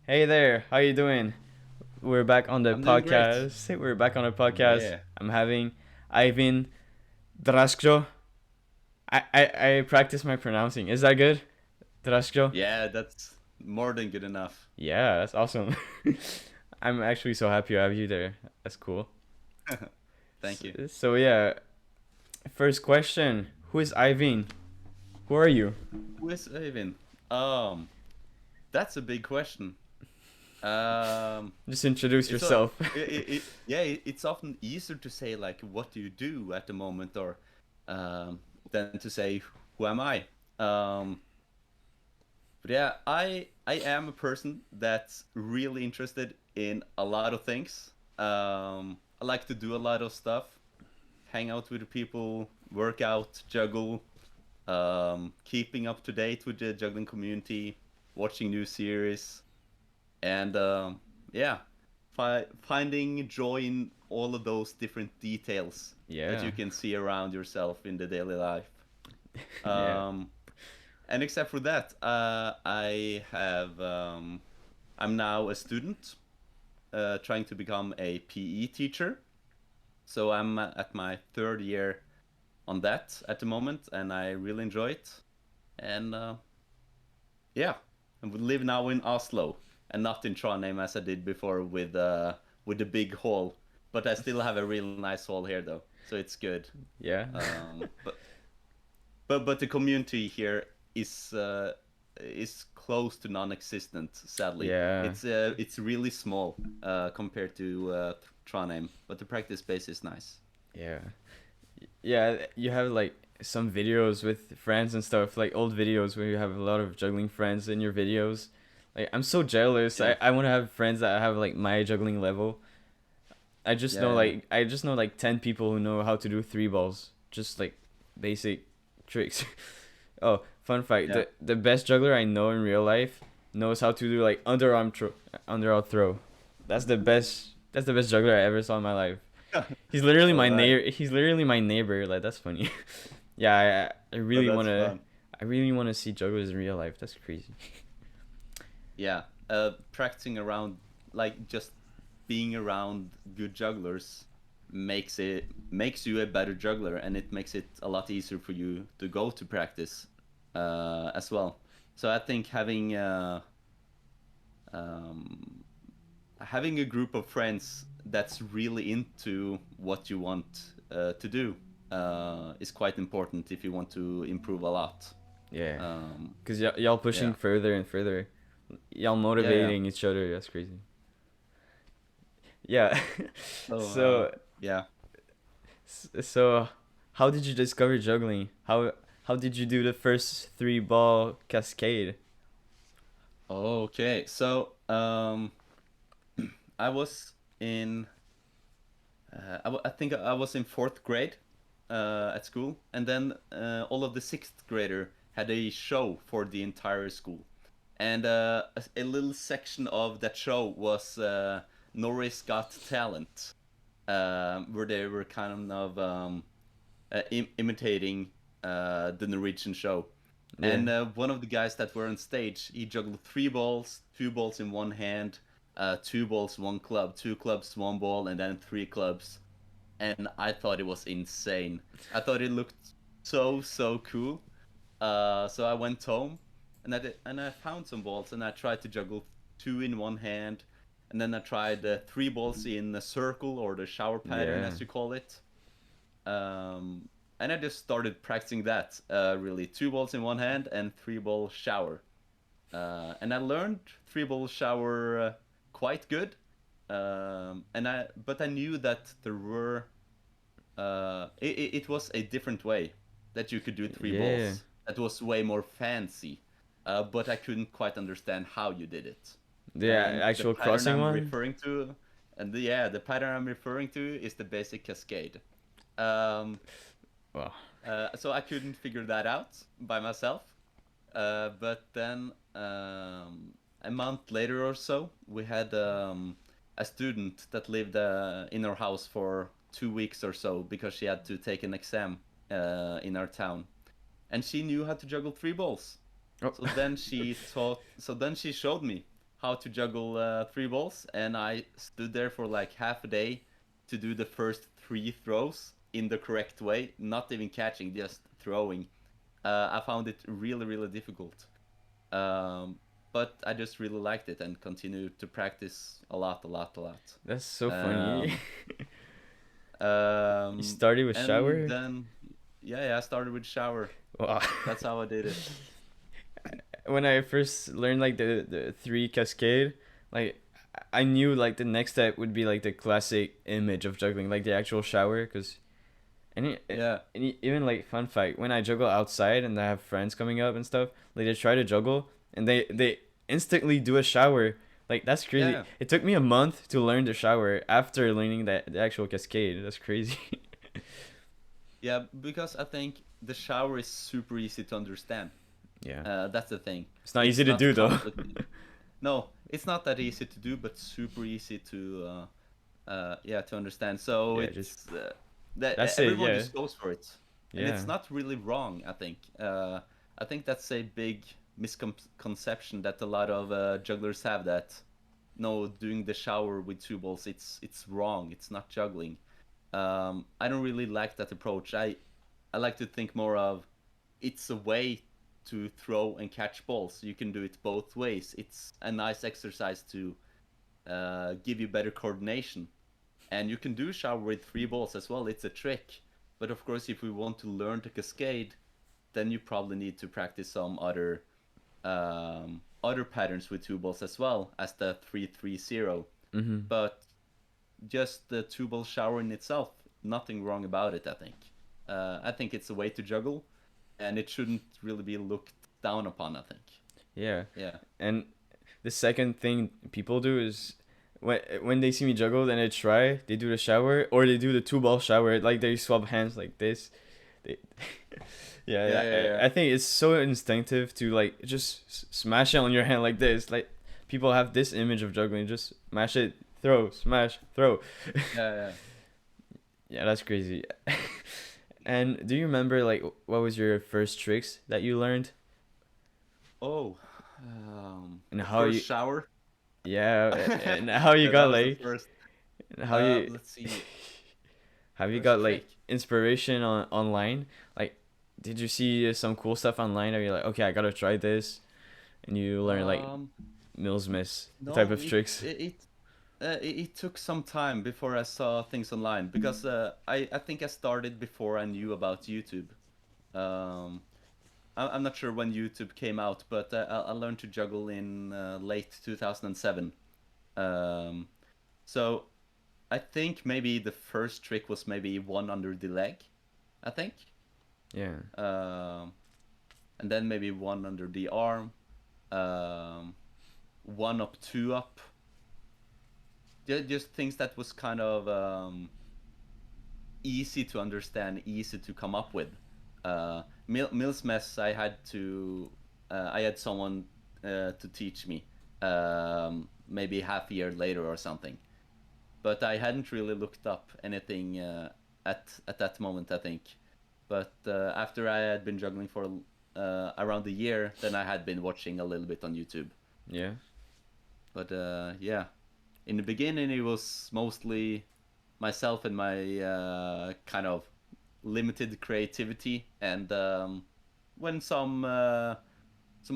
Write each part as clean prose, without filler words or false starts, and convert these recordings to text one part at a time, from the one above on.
Hey there, how you doing? We're back on the I'm doing great. podcast. We're back on the podcast. Yeah. I'm having Eivind Dragsjø. I practice my pronouncing. Is that good? Dragsjø? Yeah, that's more than good enough. Yeah, that's awesome. I'm actually so happy to have you there. That's cool. Thank you. So yeah, first question. Who is Eivind? Who are you? Who is Eivind? Um, that's a big question. Um, Just introduce it's a, yourself. yeah, it's often easier to say like what do you do at the moment, or than to say who am I. Um, but yeah, I am a person that's really interested in a lot of things. I like to do a lot of stuff, hang out with the people, work out, juggle, keeping up to date with the juggling community, watching new series, and yeah, finding joy in all of those different details that Yeah. you can see around yourself in the daily life. Yeah. Um, and except for that, I'm now a student trying to become a PE teacher. So I'm at my third year on that at the moment, and I really enjoy it. And yeah, and we live now in Oslo and not in Trondheim as I did before with the big hall. But I still have a real nice hall here though, so it's good. Yeah. Um, but but the community here is close to non-existent. Sadly, Yeah. it's really small compared to Trondheim, but the practice space is nice. Yeah. Yeah, you have like some videos with friends and stuff, like old videos where you have a lot of juggling friends in your videos. Like I'm so jealous. Yeah, I want to have friends that have like my juggling level. yeah, I just know like 10 people who know how to do three balls. Just like basic tricks. Oh, fun fact. yeah. The best juggler I know in real life knows how to do like underarm throw. That's the best juggler I ever saw in my life. All right. He's literally my neighbor. Like that's funny. Yeah, But that's fun. I really wanna see jugglers in real life. That's crazy. Yeah, practicing around, like just being around good jugglers makes you a better juggler, and it makes it a lot easier for you to go to practice as well. So I think um, having a group of friends that's really into what you want to do is quite important if you want to improve a lot. Yeah, Um, cause y'all pushing yeah, further and further. Y'all yeah, yeah. motivating each other. That's crazy. Yeah. So so yeah. so how did you discover juggling? How did you do the first three ball cascade? Okay, so I was in I think I was in fourth grade at school, and then all of the sixth grader had a show for the entire school, and a little section of that show was Norris Got Talent, where they were kind of imitating the Norwegian show. Yeah. And one of the guys that were on stage, he juggled three balls, two balls in one hand, two balls, one club, two clubs, one ball, and then three clubs. And I thought it was insane. I thought it looked so cool. So I went home, and I found some balls, and I tried to juggle two in one hand, and then I tried three balls in a circle, or the shower pattern Yeah. as you call it. And I just started practicing that. Really, two balls in one hand and three ball shower. And I learned three ball shower quite good. But I knew that there were it was a different way that you could do three Yeah. balls. That was way more fancy. But I couldn't quite understand how you did it. The And the actual pattern crossing I'm one? referring to, yeah, the pattern I'm referring to is the basic cascade. Um, Wow. so I couldn't figure that out by myself. But then a month later or so, we had a student that lived in our house for 2 weeks or so because she had to take an exam in our town, and she knew how to juggle three balls. Oh. So then she showed me how to juggle three balls, and I stood there for like half a day to do the first three throws in the correct way, not even catching, just throwing. I found it really, really difficult. Um, but I just really liked it and continued to practice a lot, a lot, a lot. That's so funny. Um, You started with and shower? then, yeah, I started with shower. Wow. That's how I did it. When I first learned like the three cascade, like I knew like the next step would be like the classic image of juggling, like the actual shower, because Yeah, even like fun fact, when I juggle outside and I have friends coming up and stuff, like they try to juggle and they instantly do a shower. Like that's crazy. yeah, It took me a month to learn the shower after learning the actual cascade. That's crazy. yeah. Because I think the shower is super easy to understand. Yeah. That's the thing. It's not It's easy to not do though. complicated. No, it's not that easy to do, but super easy to yeah, to understand. So Yeah, just it's that that's it, everyone yeah. just goes for it, and Yeah. it's not really wrong. I think that's a big misconception that a lot of jugglers have, that no, doing the shower with two balls, it's wrong. It's not juggling. I don't really like that approach. I like to think more of, it's a way to throw and catch balls. You can do it both ways. It's a nice exercise to give you better coordination. And you can do shower with three balls as well. It's a trick. But of course, if we want to learn to cascade, then you probably need to practice some other patterns with two balls as well as the 3-3-0. Mhm. But just the two ball shower in itself, nothing wrong about it. I think it's a way to juggle, and it shouldn't really be looked down upon, I think. Yeah. Yeah. And the second thing people do is when they see me juggle, then they do the shower or they do the two ball shower, like they swap hands like this. They, Yeah, yeah, yeah, yeah. I think it's so instinctive to like just smash it on your hand like this. Like people have this image of juggling, just smash it, throw, smash, throw. Yeah, yeah. Yeah, that's crazy. And do you remember like what was your first tricks that you learned Oh, and the how first you shower. yeah and how you Yeah, that got was the like first. and how you Let's see. have you got First like trick. inspiration online? Like, did you see some cool stuff online? Are you like, okay, I gotta try this, and you learn like Um, Mills Miss type no, of tricks? it took some time before I saw things online, because I think I started before I knew about YouTube. Um, I'm not sure when YouTube came out, but I learned to juggle in late 2007. Um, so I think maybe the first trick was maybe one under the leg, I think. Yeah, Um, and then maybe one under the arm, um, one up, two up. Just things that was kind of easy to understand, easy to come up with. Mills Mess, I had someone to teach me, maybe half a year later or something. But I hadn't really looked up anything at that moment, I think. But after I had been juggling for around a year, then I had been watching a little bit on YouTube. yeah, But yeah, in the beginning it was mostly myself and my kind of limited creativity, and when some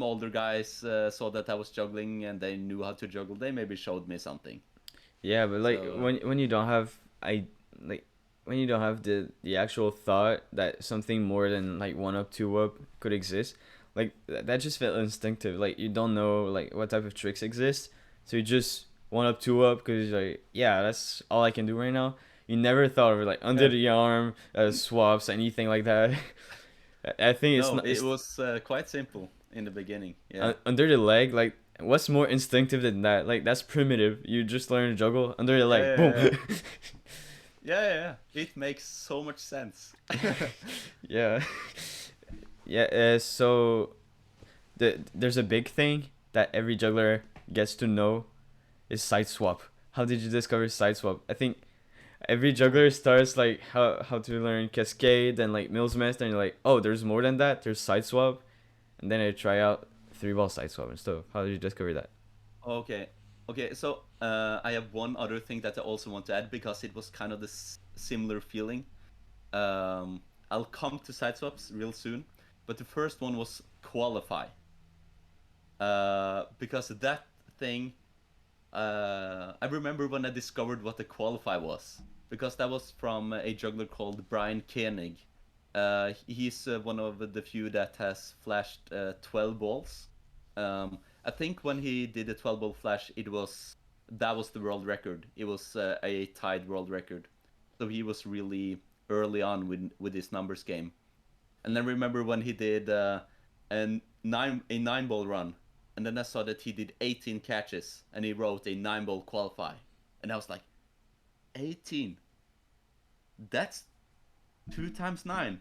older guys saw that I was juggling and they knew how to juggle, they maybe showed me something. yeah. But like So when you don't have like when you don't have the actual thought that something more than like one up, two up could exist, like that just felt instinctive. Like you don't know like what type of tricks exist, so you just one up, two up because like yeah, that's all I can do right now. You never thought of it like under yeah, the arm, swaps, anything like that. I think it's no, not it it's was quite simple in the beginning. Yeah, under the leg. Like what's more instinctive than that? Like that's primitive. You just learn to juggle under the yeah, leg. yeah, Boom. yeah, yeah, yeah, yeah. It makes so much sense. Yeah. Yeah. So there's a big thing that every juggler gets to know is side swap. How did you discover side swap? I think every juggler starts like how to learn cascade and like Mills Master, and you're like, oh, there's more than that. There's side swap, and then I try out three ball side swap and stuff. How did you discover that? Okay. Okay, so I have one other thing that I also want to add because it was kind of the similar feeling. I'll come to side swaps real soon, but the first one was qualify. Because that thing, I remember when I discovered what the qualify was, because that was from a juggler called Brian Koenig. He's one of the few that has flashed 12 balls. I think when he did the 12 ball flash, that was the world record. It was a tied world record. So he was really early on with his numbers game. And then remember when he did a 9 ball run, and then I saw that he did 18 catches and he wrote a 9 ball qualify, and I was like, 18. That's 2 times 9.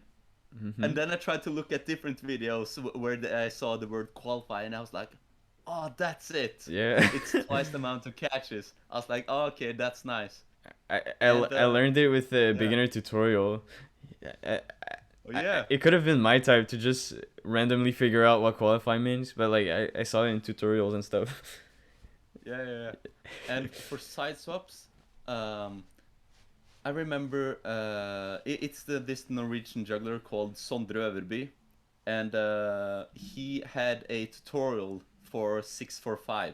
Mm-hmm. And then I tried to look at different videos where I saw the word qualify, and I was like, oh, that's it. Yeah. It's twice the amount of catches. I was like, oh, okay, that's nice. I learned it with the yeah. beginner tutorial. Oh, yeah. It could have been my type to just randomly figure out what qualify means, but like I saw it in tutorials and stuff. Yeah. And for side swaps, I remember it's this Norwegian juggler called Sondre Øverby, and he had a tutorial for 645.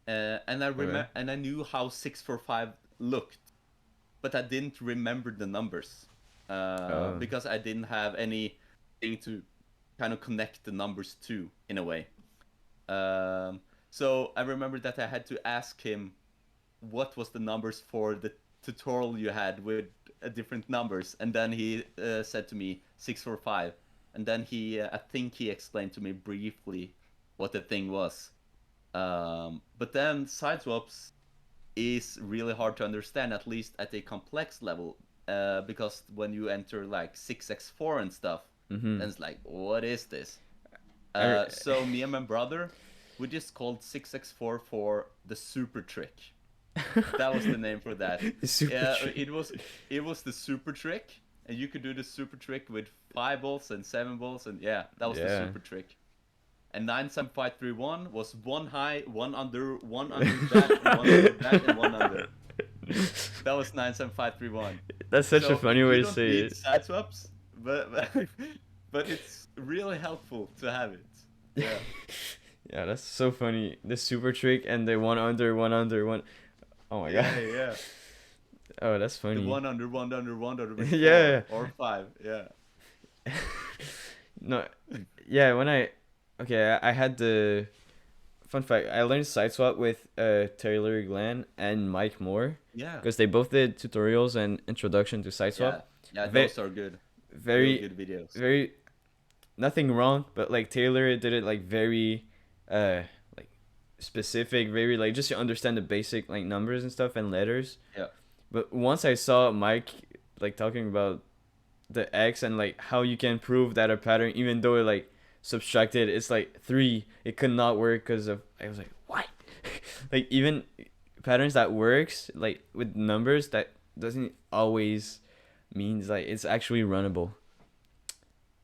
And I knew how 645 looked, but I didn't remember the numbers because I didn't have anything to kind of connect the numbers to in a way. So I remember that I had to ask him what was the numbers for the tutorial you had with different numbers, and then he said to me 645, and then I think he explained to me briefly what the thing was. But then side swaps is really hard to understand, at least at a complex level, because when you enter like 6x4 and stuff, then it's like, what is this? So me and my brother, we just called 6x4 for the super trick. That was the name for that. Trick. It was the super trick, and you could do the super trick with 5 balls and 7 balls, and that was the super trick. And 97531 was 1 high, 1 under, 1 under that, 1 under that, and 1 under. That was 97531. That's such a funny way to say it. You don't need side swaps, but it's really helpful to have it. Yeah. Yeah, that's so funny. The super trick and the 1 under, 1 under, 1. Oh my god. Yeah. Oh, that's funny. The 1 under, 1 under, 1 under. With yeah. 4 or 5. Yeah. No. Yeah. I had the fun fact. I learned side swap with Taylor Glenn and Mike Moore. Yeah. Because they both did tutorials and introduction to side swap. Yeah, those are good. Very good videos. Very, nothing wrong, but like Taylor did it like very, like specific, very like just to understand the basic like numbers and stuff and letters. Yeah. But once I saw Mike like talking about the X and like how you can prove that a pattern, even though it like subtracted, it's like 3, it could not work because of, I was like, what? Like even patterns that works like with numbers, that doesn't always means like it's actually runnable.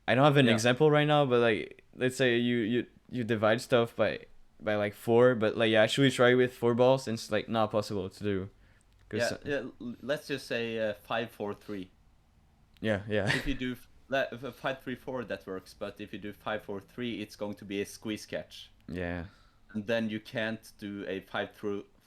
I don't have an example right now, but like let's say you divide stuff by like 4, but like you actually try with 4 balls and it's like not possible to do. Yeah, let's just say 5 4 3. Yeah. If you do 5 3 4, that works, but if you do 5 4 3, it's going to be a squeeze catch. Yeah. And then you can't do a 5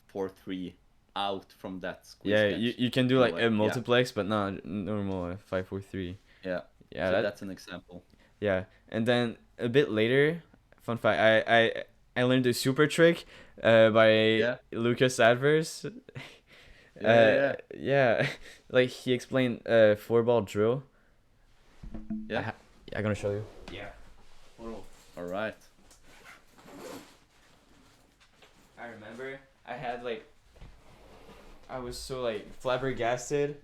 4 3 out from that squeeze catch. Yeah, you can do like a multiplex, but not normal 5 4 3. Yeah. Yeah, so that's an example. Yeah, and then a bit later, fun fact, I learned the super trick by Lucas Adverse. Yeah, like he explained 4-ball drill. Yeah. I'm gonna show you. Yeah. All right. I remember I was so like flabbergasted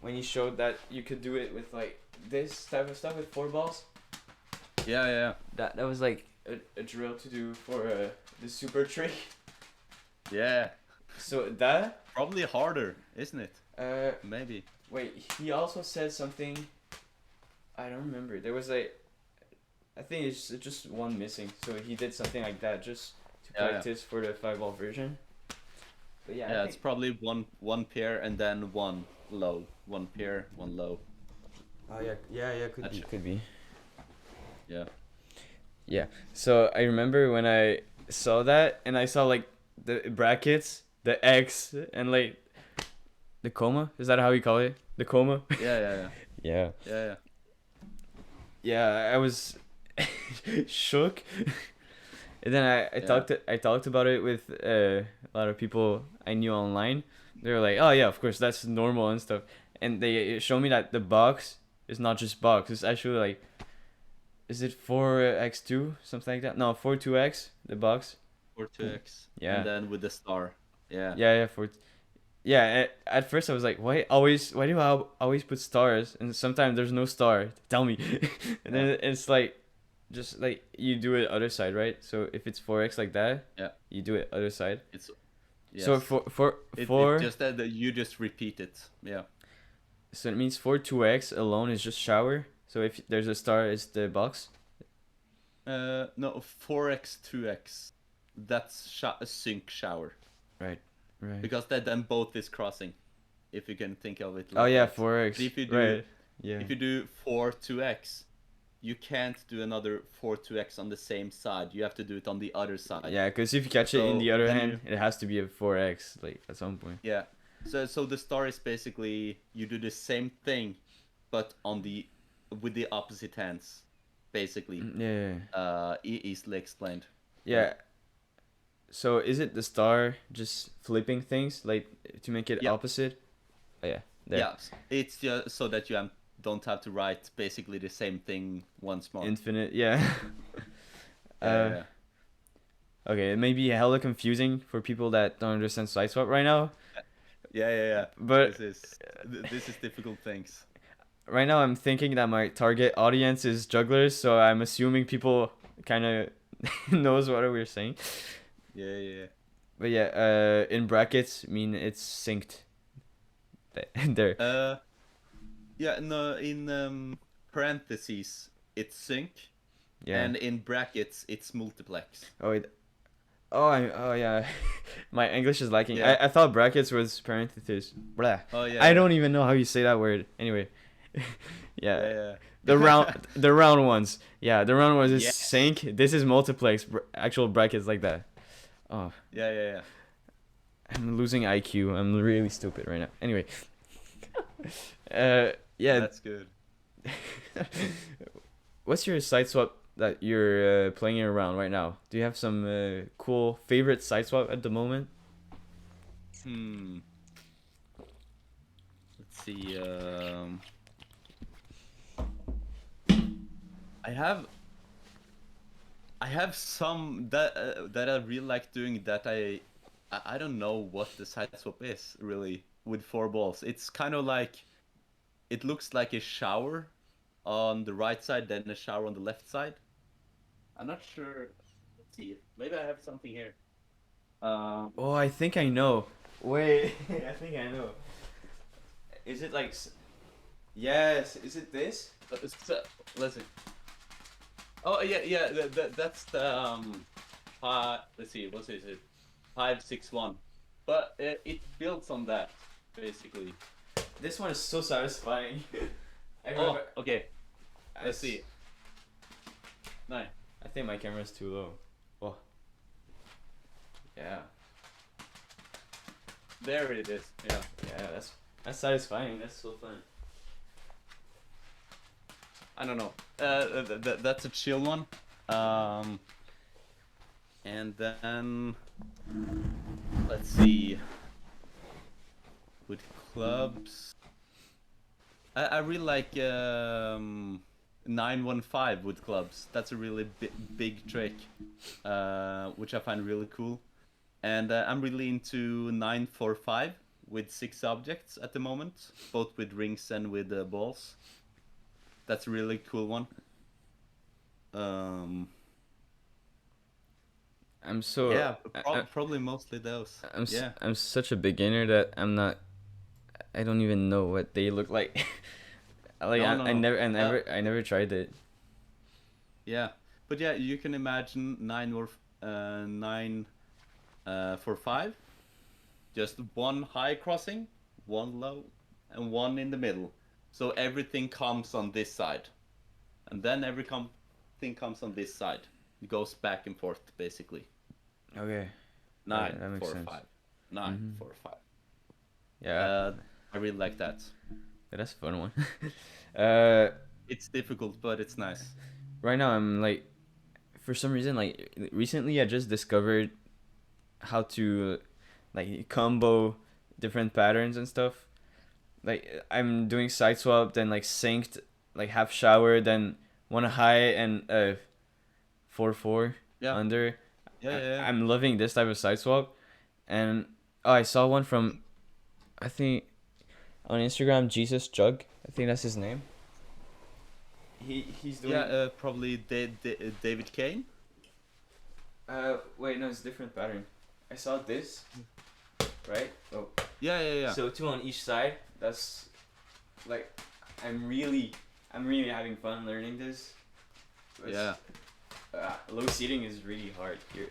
when he showed that you could do it with like this type of stuff with 4 balls. Yeah. That was like a drill to do for the super trick. Yeah. So that probably harder, isn't it? Maybe. Wait, he also said something. I don't remember. There was I think it's just one missing. So he did something like that just to Yeah, practice for the 5-ball version. But yeah, yeah, it's probably one pair and then one low, one pair, one low. Oh yeah, could be. Yeah. Yeah. So I remember when I saw that and I saw like the brackets, the X, and like the comma. Is that how you call it? The comma. Yeah, yeah, yeah. Yeah. Yeah, yeah. Yeah, I was shook. And then I talked about it with a lot of people I knew online. They were like, "Oh yeah, of course that's normal and stuff." And they showed me that the box is not just box. It's actually like, is it 4x2 something like that? No, 42x the box. 4-2x. Yeah. And then with the star. Yeah. Yeah, yeah. At first I was like, why do I always put stars? And sometimes there's no star. Tell me. And then it's like, just like you do it other side, right? So if it's 4x like that, Yeah. you do it other side. It's yes. So for it just that you just repeat it. Yeah. So it means 2x alone is just shower. So if there's a star, it's the box. No, 4x 2x. That's a sync shower. Right. Because then both is crossing. If you can think of it. Oh Like yeah, that. 4x. But if you do, right. Yeah. If you do 4-2x, you can't do another 4-2x on the same side. You have to do it on the other side. Yeah, because if you catch it in the other then hand, it has to be a 4x like at some point. Yeah. So the star is basically you do the same thing, but with the opposite hands, basically. Yeah. Easily explained. Yeah. So is it the star just flipping things like to make it opposite? Oh yeah. There. Yeah. It's just so that you don't have to write basically the same thing once more. Infinite. Yeah. Yeah. Okay, it may be hella confusing for people that don't understand sideswap right now. Yeah. But this is difficult things. Right now I'm thinking that my target audience is jugglers, so I'm assuming people kind of knows what we're saying. Yeah. But yeah, in brackets mean it's synced. There. Yeah, no, in parentheses it's sync. Yeah. And in brackets it's multiplex. Oh yeah, my English is lacking. Yeah. I thought brackets was parentheses. Blah. Oh yeah. I don't even know how you say that word. Anyway, Yeah. the round ones. Yeah, the round ones is sync. This is multiplex. Actual brackets like that. Oh. Yeah. I'm losing IQ. I'm really stupid right now. Anyway. Yeah. That's good. What's your sideswap that you're playing around right now? Do you have some cool favorite sideswap at the moment? Let's see. I have some that I really like doing that I don't know what the sideswap is really with 4 balls. It's kind of like it looks like a shower on the right side, then a shower on the left side. I'm not sure. Let's see. Maybe I have something here. Oh, I think I know. Wait, I think I know. Is it like? Yes. Is it this? Let's see. Oh yeah. That's the let's see. What is it? 5-6-1. But it builds on that basically. This one is so satisfying. Oh, okay. Let's see. Nice. I think my camera's too low. Oh. Yeah. There it is. Yeah. Yeah, that's satisfying. That's so fun. I don't know. That's a chill one. And then let's see. With clubs, I really like 9-1-5 with clubs. That's a really big trick, which I find really cool. And I'm really into 9-4-5 with 6 objects at the moment, both with rings and with balls. That's a really cool one. I'm so probably mostly those. I'm such a beginner that I don't even know what they look like. I never tried it. Yeah, but yeah, you can imagine 9 nine for five. Just one high crossing, one low, and one in the middle. So everything comes on this side, and then thing comes on this side. It goes back and forth basically. Okay. Nine that makes four sense. five. Nine 4 5. Yeah. I really like that. That's a fun one. It's difficult, but it's nice. Right now I'm like, for some reason, like recently I just discovered how to like combo different patterns and stuff. Like I'm doing side swap, then like synced, like half shower, then one high and 4-4 Yeah. under. Yeah. I'm loving this type of side swap, and I saw one from, I think, on Instagram, Jesus Jug. I think that's his name. He's doing. Yeah, probably David Kane. Wait, no, it's a different pattern. I saw this, right? Oh. Yeah. So 2 on each side. That's like, I'm really having fun learning this. Yeah. Low seating is really hard here.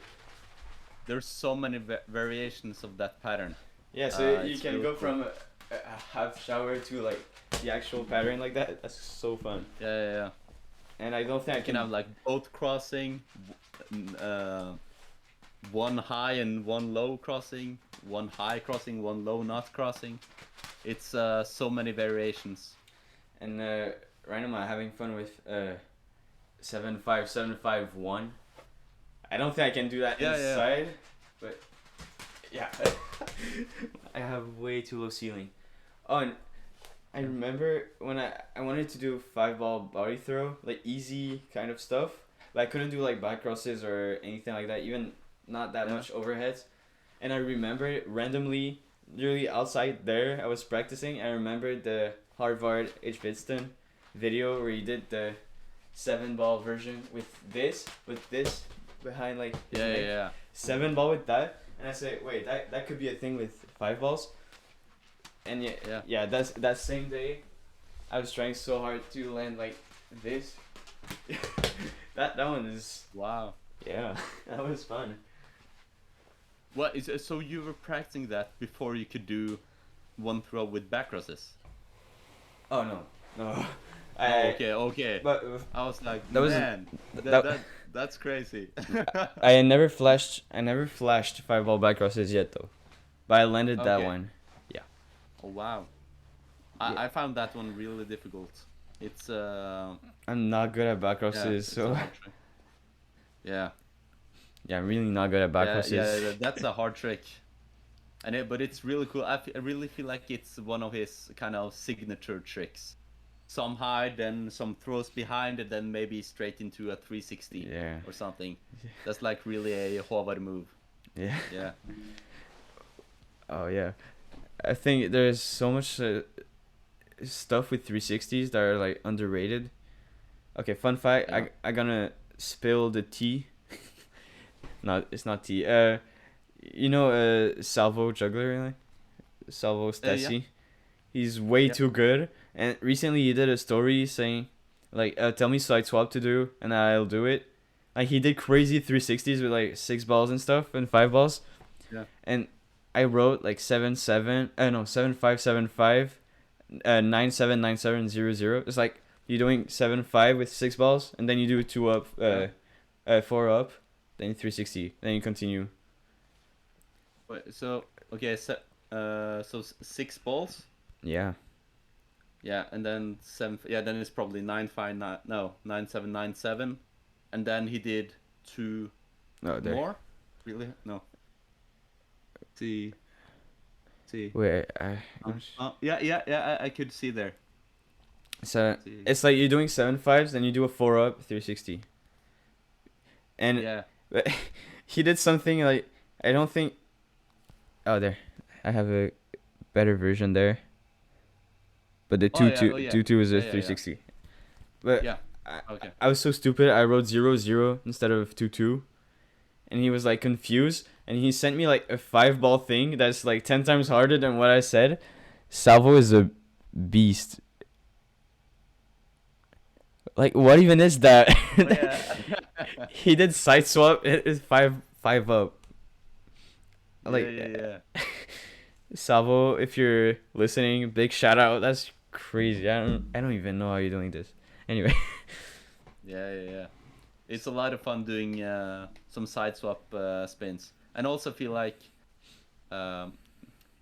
There's so many variations of that pattern. Yeah, so you it's can really go cool. from a half shower to like the actual pattern like that. That's so fun. Yeah. And I don't think I You can have like both crossing, one high and one low crossing, one high crossing, one low not crossing. It's so many variations. And right now I'm having fun with 7-5-7-5-1. I don't think I can do that inside, but yeah. I have way too low ceiling. Oh, and I remember when I wanted to do 5-ball body throw, like easy kind of stuff, but I couldn't do like back crosses or anything like that, even not that much overheads. And I remember randomly, literally outside there, I was practicing. I remembered the Harvard H. Winston video where he did the 7-ball version with this behind like his neck. Yeah. 7-ball with that, and I say, wait, that could be a thing with 5 balls. And yeah, that's that same day, I was trying so hard to land like this. that one is Wow. yeah, that was fun. What is so you were practicing that before you could do one throw with back crosses? Oh no. Okay. But I was like, that was- man, that- that's crazy. I never flashed 5-ball back crosses yet though, but I landed that Okay. one. Oh wow. Yeah. I found that one really difficult. It's I'm not good at back crosses, it's a so hard trick. Yeah. yeah, I'm really not good at back crosses. Yeah, that's a hard trick. But it's really cool. I really feel like it's one of his kind of signature tricks. Some high, then some throws behind, and then maybe straight into a 360 Yeah. or something. That's like really a Håvard move. Yeah. Yeah. Oh yeah, I think there's so much stuff with 360s that are like underrated. Okay, fun fact. Yeah. I gonna spill the tea. No, it's not tea. You know, Salvo Juggler, really? Salvo Stasi. He's way too good. And recently he did a story saying, like, tell me side swap to do, and I'll do it. Like he did crazy 360s with like 6 balls and stuff and 5 balls. Yeah. And I wrote like 7-7. 7-5-7-5. 9-7-9-7-0-0. It's like you're doing 7-5 with 6 balls, and then you do 2 up, 4 up, then 360, then you continue. Wait, so okay, so 6 balls. Yeah. Yeah, and then 7. Yeah, then it's probably 9-5. No, 9-7-9-7, and then he did 2 Oh, there. more. Really? No. See. Wait, Yeah. I could see there. so See. it's like you're doing 7-5s, then you do a 4 up, 360. And Yeah. he did something like, I don't think. Oh, there. I have a better version there. But the 2-2 is a 360. But Yeah. Okay. I was so stupid. I wrote 0-0 instead of 2-2. And he was like confused. And he sent me like a 5-ball thing that's like 10 times harder than what I said. Salvo is a beast. Like, what even is that? he did side swap. It is 5 up. Like Yeah. Savo, if you're listening, big shout out. That's crazy. I don't even know how you're doing this. Anyway. Yeah. It's a lot of fun doing some side swap spins, and also feel like um,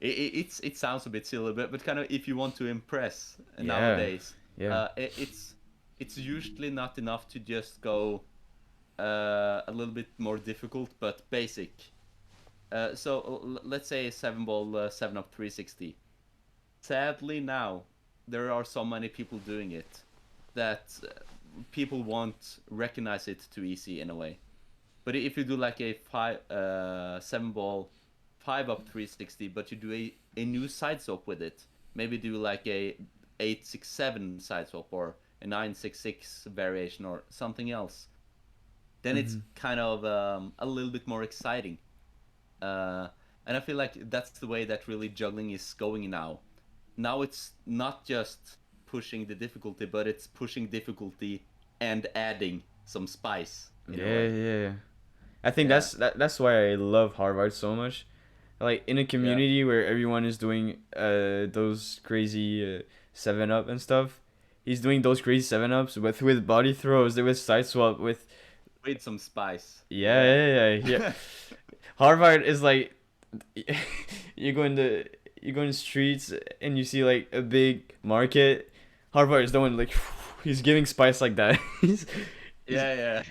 it sounds a bit silly, but kind of if you want to impress Yeah. nowadays, Yeah. It's usually not enough to just go a little bit more difficult, but basic. So let's say 7 ball 7 up 360. Sadly now there are so many people doing it that people won't recognize it too easy in a way. But if you do like a 7 ball 5 up 360, but you do a new side swap with it, maybe do like a 8-6-7 side swap or a 9-6-6 variation or something else, then it's kind of a little bit more exciting. Uh, and I feel like that's the way that really juggling is going now. Now it's not just pushing the difficulty, but it's pushing difficulty and adding some spice in a Yeah, way. yeah. I think Yeah, that's why I love Harvard so much. Like in a yeah. community where everyone is doing those crazy 7 up and stuff. He's doing those crazy 7 ups with body throws, with side swap, with With some spice. yeah, Yeah. yeah, yeah, yeah. Harvard is like you go in the you go in the streets and you see like a big market. Harvard is the one like he's giving spice like that. He's Yeah.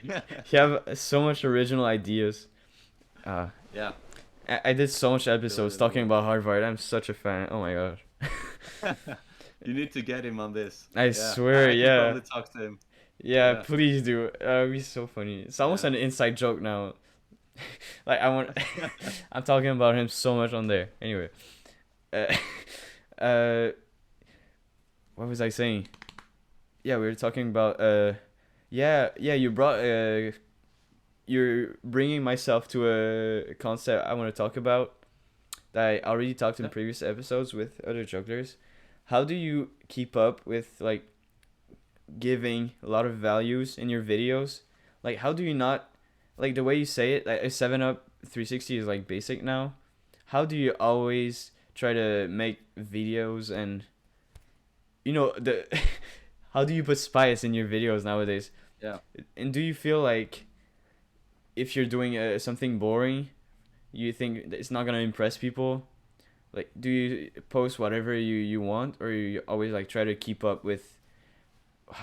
he have so much original ideas. Uh, Yeah. I did so much episodes Really, talking about Harvard. I'm such a fan. Oh my god. really. You need to get him on this. I Yeah. swear, I could yeah. probably talk to him. Yeah, Yeah. please do. It'd be so funny. It's almost Yeah. an inside joke now. Like I want I'm talking about him so much on there. Anyway. Uh, uh what was I saying? Yeah, we were talking about yeah, you brought you're bringing myself to a concept I want to talk about that I already talked in Yeah. previous episodes with other jugglers. How do you keep up with like giving a lot of values in your videos? Like how do you not like the way you say it, like a 7 up 360 is like basic now. How do you always try to make videos and the how do you put spice in your videos nowadays? Yeah. And do you feel like if you're doing something boring, you think that it's not gonna impress people? Like, do you post whatever you want, or you always like try to keep up with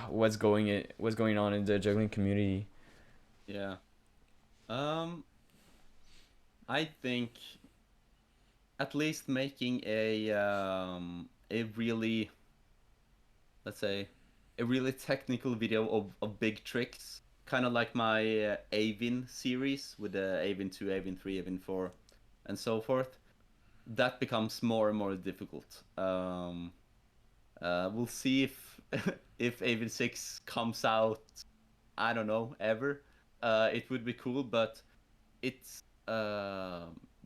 what's going on in the juggling community? Yeah. Um, I think at least making a really, let's say, a really technical video of big tricks, kind of like my Eivind series with the Eivind 2, Eivind 3, Eivind 4, and so forth. That becomes more and more difficult. We'll see if if Eivind 6 comes out. I don't know ever. It would be cool, but it's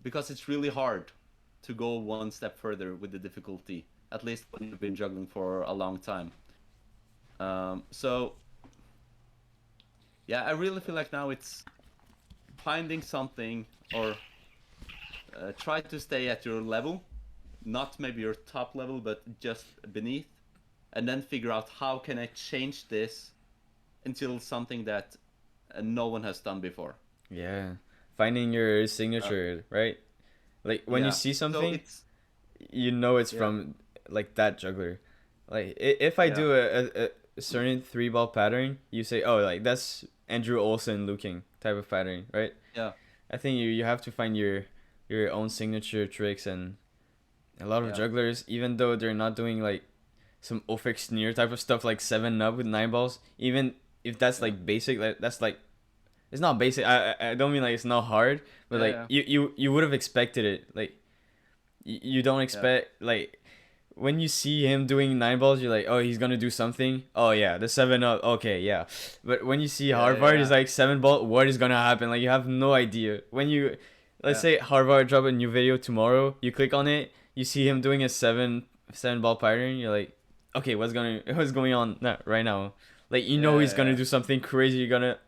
because it's really hard to go one step further with the difficulty. At least when you've been juggling for a long time. So yeah, I really feel like now it's finding something or try to stay at your level, not maybe your top level, but just beneath, and then figure out how can I change this until something that no one has done before. Yeah, finding your signature, right? Like when you Yeah. see So something, it's you know it's yeah, from like that juggler. Like if I yeah, do a certain 3 ball pattern, you say, oh, like that's Andrew Olsen looking type of pattern, right? yeah, I think you have to find your own signature tricks, and a lot of yeah, jugglers, even though they're not doing like some Ofik sneer type of stuff like 7 up with 9 balls, even if that's yeah, like basic, like that's like it's not basic. I don't mean like it's not hard, but yeah, like yeah, you would have expected it. Like you don't yeah, expect like when you see him doing 9 balls, you're like, oh, he's gonna do something. Oh yeah, the 7 up. Okay, yeah. But when you see Harvard is yeah, like 7 ball, what is gonna happen? Like you have no idea. When you let's yeah, say Harvard drop a new video tomorrow, you click on it, you see him doing a 7 ball pattern. You're like, okay, what's going on right now? Like you know yeah, he's gonna yeah, do something crazy. You're gonna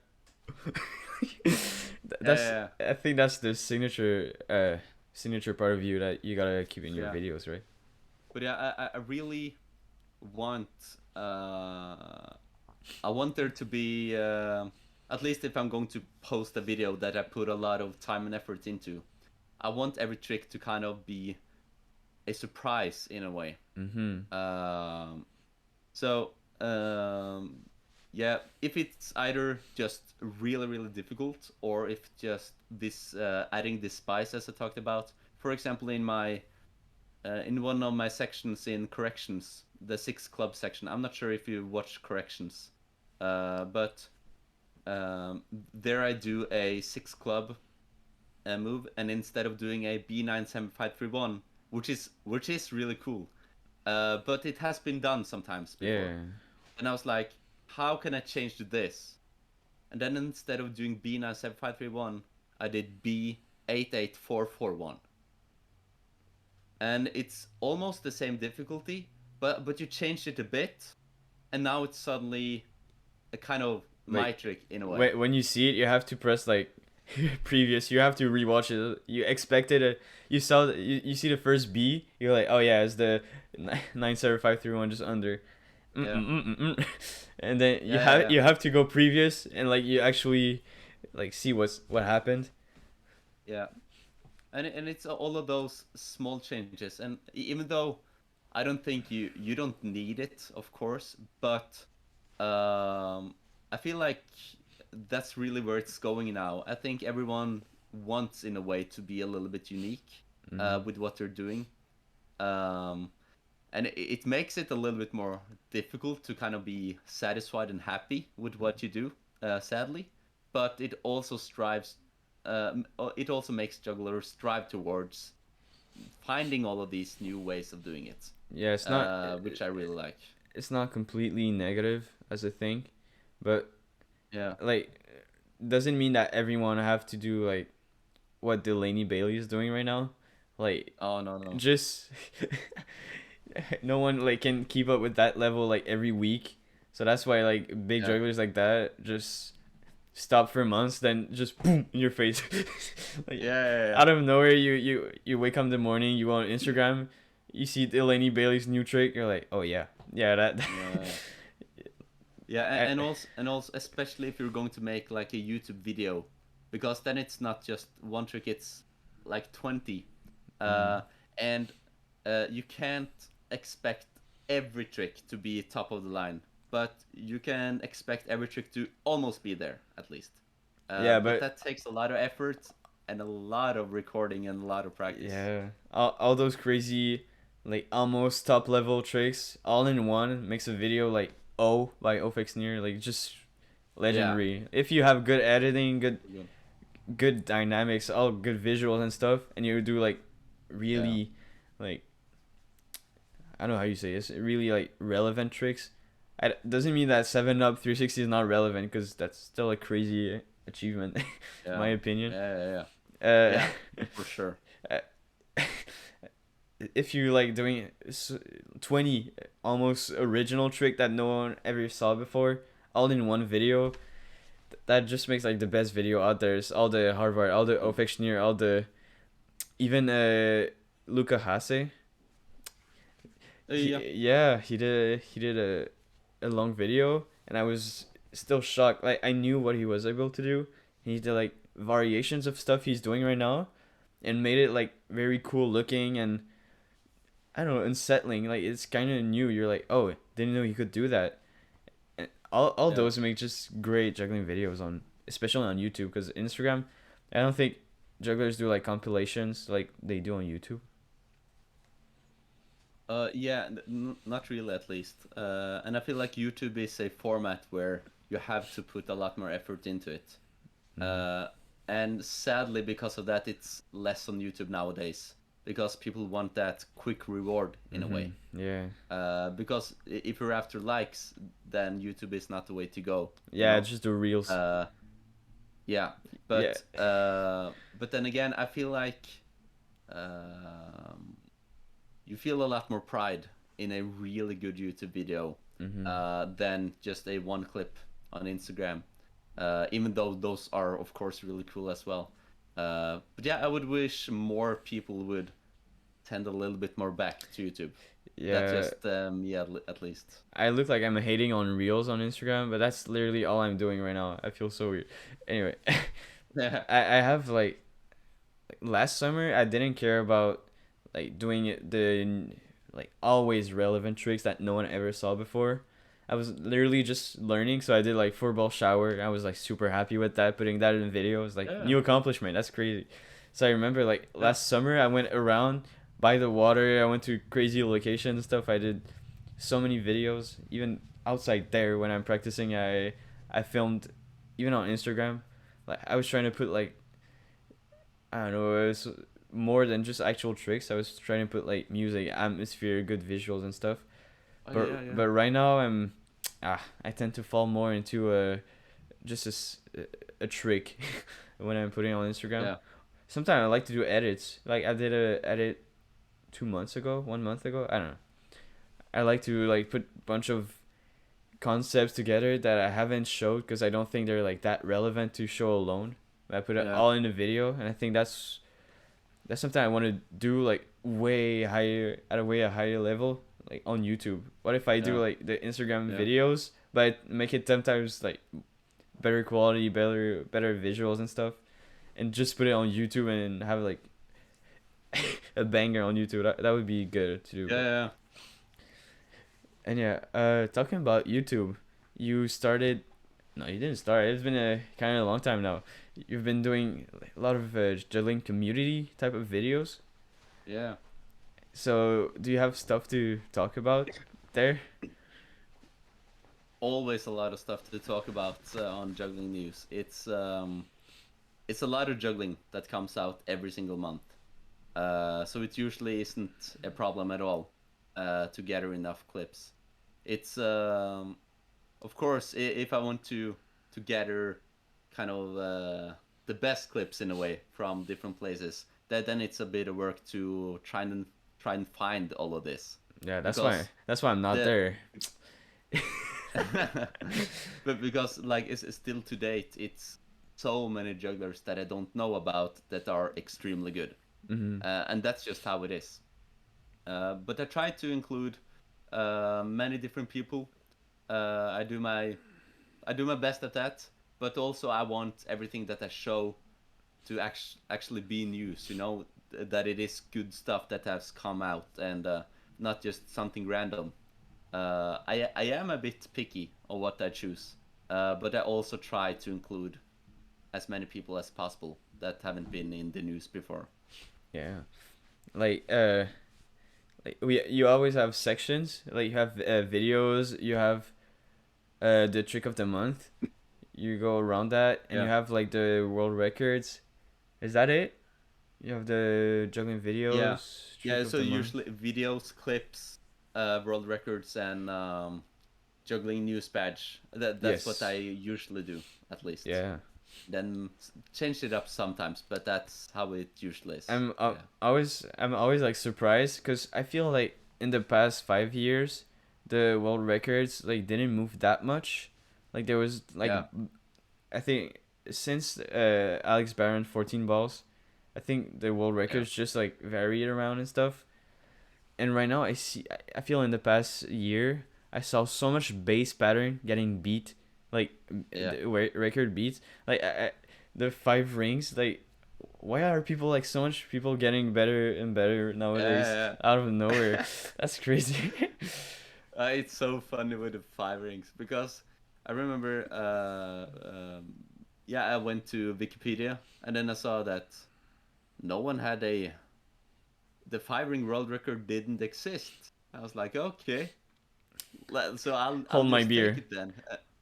That's Yeah, I think that's the signature part of you that you gotta keep in your yeah. videos, right? But yeah, I really want I want there to be at least if I'm going to post a video that I put a lot of time and effort into, I want every trick to kind of be a surprise in a way. Mm-hmm. Um, so yeah, if it's either just really really difficult or if just this adding this spice as I talked about. For example, in one of my sections in corrections, the six club section. I'm not sure if you watch corrections, but um, there I do a six club move, and instead of doing a B97531, which is really cool, but it has been done sometimes before, Yeah. and I was like, how can I change to this? And then instead of doing B97531, I did B88441, and it's almost the same difficulty, but you changed it a bit, and now it's suddenly a kind of my Like trick in a way. when you see it, you have to press like previous. You have to rewatch it. You expected it. You saw you see the first B. You're like, oh yeah, it's the 97531 just under. Yeah, Mm-mm-mm-mm. And then yeah, yeah, yeah. you have to go previous and like you actually like see what happened. Yeah. And it's all of those small changes, and even though I don't think you don't need it, of course, but I feel like that's really where it's going now. I think everyone wants in a way to be a little bit unique Mm-hmm. with what they're doing, um, and it makes it a little bit more difficult to kind of be satisfied and happy with what you do, sadly, but it also strives it also makes jugglers strive towards finding all of these new ways of doing it, Yeah, which I really like. it's not completely negative as I think, but Yeah. like doesn't mean that everyone have to do like what Delaney Bailey is doing right now. Like Oh no no. just no one like can keep up with that level like every week. So that's why like big Yeah. jugglers like that just stop for months, then just boom in your face. Like Yeah. Yeah. Yeah. out of nowhere, you wake up in the morning, you go on Instagram, you see Delaney Bailey's new trick, you're like, oh yeah, yeah that. Yeah. Yeah, I, and also especially if you're going to make like a YouTube video, because then it's not just one trick; it's like 20, mm, uh, and you can't expect every trick to be top of the line, but you can expect every trick to almost be there at least. yeah, But but that takes a lot of effort and a lot of recording and a lot of practice. yeah, all those crazy, like almost top level tricks all in one makes a video like O by Ofx Near like just Yeah. legendary. If you have good editing, Yeah. good dynamics, all good visuals and stuff, and you do like Yeah. really like I don't know how you say it's really like relevant tricks. Doesn't mean that 7 up 360 is not relevant because that's still a crazy achievement, in my Yeah. opinion. Yeah. Yeah. Uh, Yeah. For sure. if you like doing 20 almost original trick that no one ever saw before, all in one video, that just makes like the best video out there. It's all the Harvard, all the Ofectioneer, all the even Luca Hase. Yeah. He did a long video, and I was still shocked. Like I knew what he was able to do. He did like variations of stuff he's doing right now, and made it like very cool looking and I don't know unsettling. Like it's kind of new. You're like, oh, didn't know he could do that. And all Yeah. those make just great juggling videos on, especially on YouTube. Because Instagram, I don't think jugglers do like compilations like they do on YouTube. Yeah, not really at least. And I feel like YouTube is a format where you have to put a lot more effort into it. Mm-hmm. Uh, and sadly, because of that, it's less on YouTube nowadays because people want that quick reward in a way. Yeah. Because if you're after likes, then YouTube is not the way to go. Yeah, it's just the reels. Uh, yeah, Yeah. but then again, I feel like um, you feel a lot more pride in a really good YouTube video Mm-hmm. than just a one clip on Instagram. even though those are of course really cool as well. But yeah, I would wish more people would tend a little bit more back to YouTube. That's Yeah, just yeah, at least. I look like I'm hating on Reels on Instagram, but that's literally all I'm doing right now. I feel so weird. Anyway, Yeah. I have like last summer I didn't care about like doing the like always relevant tricks that no one ever saw before. I was literally just learning, so I did like 4 ball shower. I was like super happy with that, putting that in videos, like Yeah. new accomplishment. That's crazy. So I remember like Yeah. last summer I went around by the water. I went to crazy locations and stuff. I did so many videos, even outside there when I'm practicing. I filmed even on Instagram. Like I was trying to put like I don't know, it was more than just actual tricks. I was trying to put like music, atmosphere, good visuals and stuff. Oh yeah, But yeah. but right now I tend to fall more into just a trick when I'm putting it on Instagram. Yeah. Sometimes I like to do edits. Like I did a edit 2 months ago, 1 month ago. I don't know. I like to like put a bunch of concepts together that I haven't showed because I don't think they're like that relevant to show alone. I put it Yeah. all in a video, and I think that's something I want to do like way higher at a way a higher level, like on YouTube. What if I do Yeah. like the Instagram Yeah. videos, but make it 10 times like better quality, better visuals and stuff, and just put it on YouTube and have like a banger on YouTube. That would be good to do. Yeah. Yeah. And yeah, talking about YouTube, you started. No, you didn't start. It's been a kind of a long time now. You've been doing a lot of juggling community type of videos. Yeah. So, do you have stuff to talk about there? Always a lot of stuff to talk about on juggling news. It's a lot of juggling that comes out every single month. So it usually isn't a problem at all to gather enough clips. It's of course if I want to gather kind of the best clips in a way from different places, that then it's a bit of work to try and find all of this Yeah, because that's why I'm not the there. but because like it's still to date it's so many jugglers that I don't know about that are extremely good, Mm-hmm. and that's just how it is. But I try to include many different people. I do my best at that, but also I want everything that I show to actually be news. You know that it is good stuff that has come out and not just something random. I am a bit picky on what I choose, but I also try to include as many people as possible that haven't been in the news before. Yeah, like you always have sections. Like you have videos. You have the trick of the month. You go around that, and you Yeah. have like the world records. Is that it? You have the juggling Yeah, videos, trick yeah. of So the month. usually videos, clips, world records, and juggling news badge. That's what I Yes. usually do, at least. Yeah. Then change it up sometimes, but that's how it usually is. I'm Yeah. I'm always like surprised because I feel like in the past 5 years, the world records like didn't move that much. Like there was like Yeah. I think since Alex Barron 14 balls, I think the world Yeah. records just like varied around and stuff. And right now I feel in the past year I saw so much base pattern getting beat, like Yeah. record beats. Like the 5 rings, like why are people like so much people getting better and better nowadays Yeah. out of nowhere? That's crazy. It's so funny with the 5 rings because I remember, yeah, I went to Wikipedia and then I saw that no one had the 5 ring world record didn't exist. I was like, okay, so I'll Hold my just take beer. it then.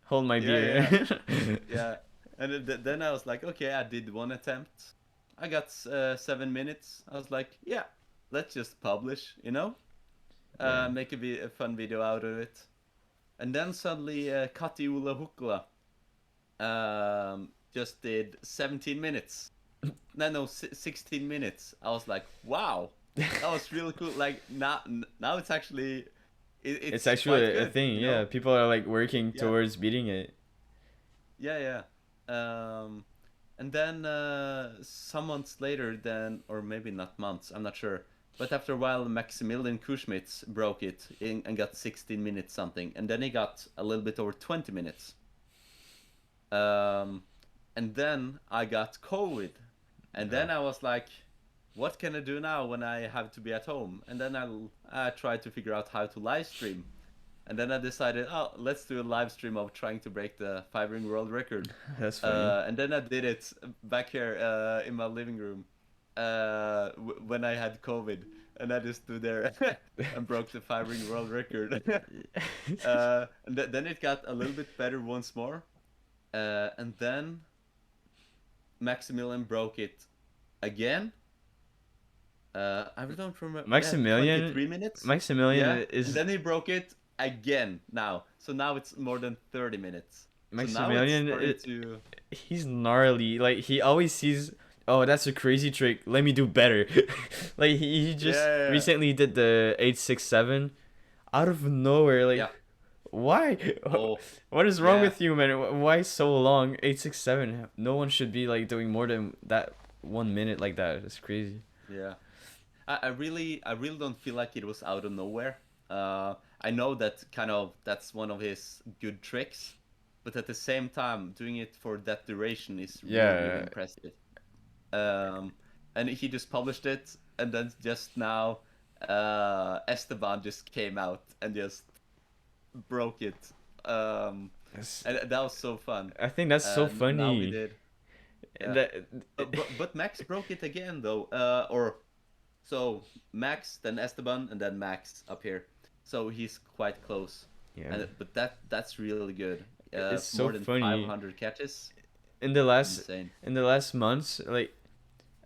Hold my Yeah, beer. yeah, yeah. And then I was like, okay, I did one attempt. I got 7 minutes. I was like, yeah, let's just publish, you know, Yeah. make a fun video out of it. And then suddenly Katiula Hukla just did 17 minutes. No, 16 minutes. I was like, wow, that was really cool. Like now it's actually It's it's actually quite a good, thing. you Yeah, know? people are like working Yeah, towards beating it. yeah, yeah. And then some months later, then, or maybe not months, I'm not sure. But after a while, Maximilian Kuschmitz broke it and got 16 minutes something, and then he got a little bit over 20 minutes. And then I got COVID, and then I was like, what can I do now when I have to be at home? And then I tried to figure out how to live stream. And then I decided, oh, let's do a live stream of trying to break the 5-ring world record. That's funny. And then I did it back here in my living room when I had COVID. And I just stood there and broke the 5-ring world record. And then it got a little bit better once more. And then Maximilian broke it again. I don't remember. Maximilian. 23 minutes. Maximilian is. And then he broke it again now. So now it's more than 30 minutes. Maximilian, so now it's to... he's gnarly. Like, he always sees, oh, that's a crazy trick. Let me do better. Like, he just recently did the 867 out of nowhere. Like, why? Oh, what is wrong with you, man? Why so long? 867. No one should be like doing more than that 1 minute like that. It's crazy. Yeah. I really don't feel like it was out of nowhere. I know that that's one of his good tricks, but at the same time, doing it for that duration is really impressive. And he just published it, and then just now, Esteban just came out and just broke it. And that was so fun. I think that's so funny. Now we did. Yeah. But Max broke it again though. So Max, then Esteban, and then Max up here. So he's quite close. Yeah. But that's really good. It's so more than funny. 500 catches. In the last months, like,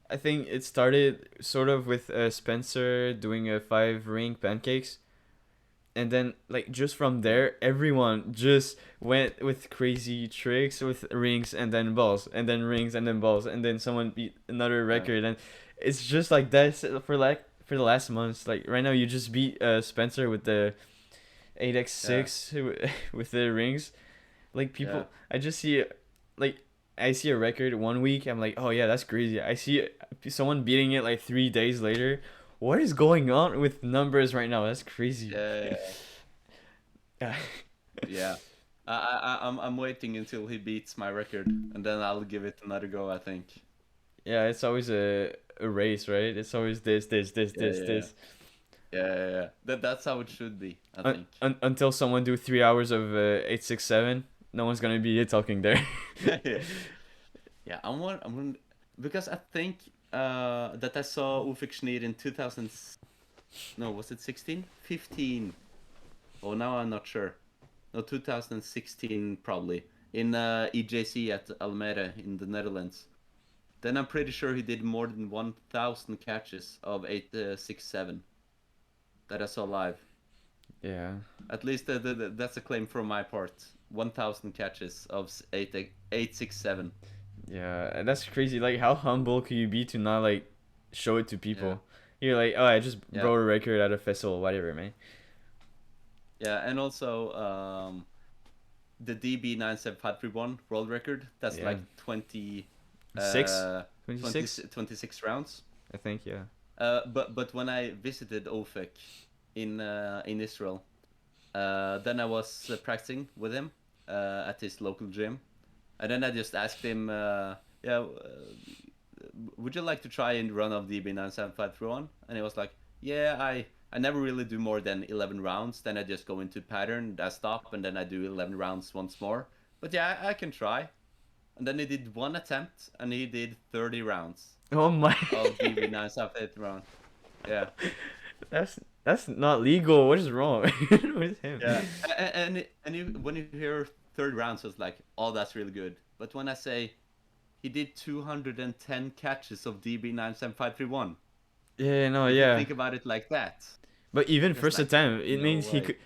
I think it started sort of with Spencer doing a 5-ring pancakes. And then, like, just from there, everyone just went with crazy tricks with rings and then balls, and then rings and then balls, and then someone beat another record, and it's just like that for the last months. Like, right now, you just beat Spencer with the 8x6 with the rings. Like, people, I just see, like, I see a record 1 week, I'm like, oh yeah, that's crazy. I see someone beating it like 3 days later. What is going on with numbers right now? That's crazy. Yeah. I'm waiting until he beats my record, and then I'll give it another go, I think. Yeah, it's always a race, right? It's always this. Yeah. That's how it should be, I think. Until someone do 3 hours of 867, no one's gonna be talking there. Yeah, I'm because I think that I saw Ufik Schneider in 2000. No, was it 16? 15. Oh, now I'm not sure. No, 2016 probably in EJC at Almere in the Netherlands. Then I'm pretty sure he did more than 1,000 catches of 867 that I saw live. Yeah. At least that's a claim from my part. 1,000 catches of 867. Yeah, that's crazy. Like, how humble could you be to not, like, show it to people? You're like, oh, I just broke a record at a festival, whatever, man. Yeah, and also the DB97531 world record. That's like 26 rounds. I think, yeah. But when I visited Ofek in Israel, then I was practicing with him at his local gym, and then I just asked him, would you like to try and run of DB97531? And he was like, yeah, I never really do more than 11 rounds. Then I just go into pattern, I stop, and then I do 11 rounds once more. But yeah, I can try. And then he did one attempt, and he did 30 rounds. Oh my! Of DB97531. Yeah. That's not legal. What is wrong with him? Yeah, and when you hear 30 rounds, it's like, oh, that's really good. But when I say he did 210 catches of DB97531. Yeah, no, Think about it like that. But even first attempt, it means he could,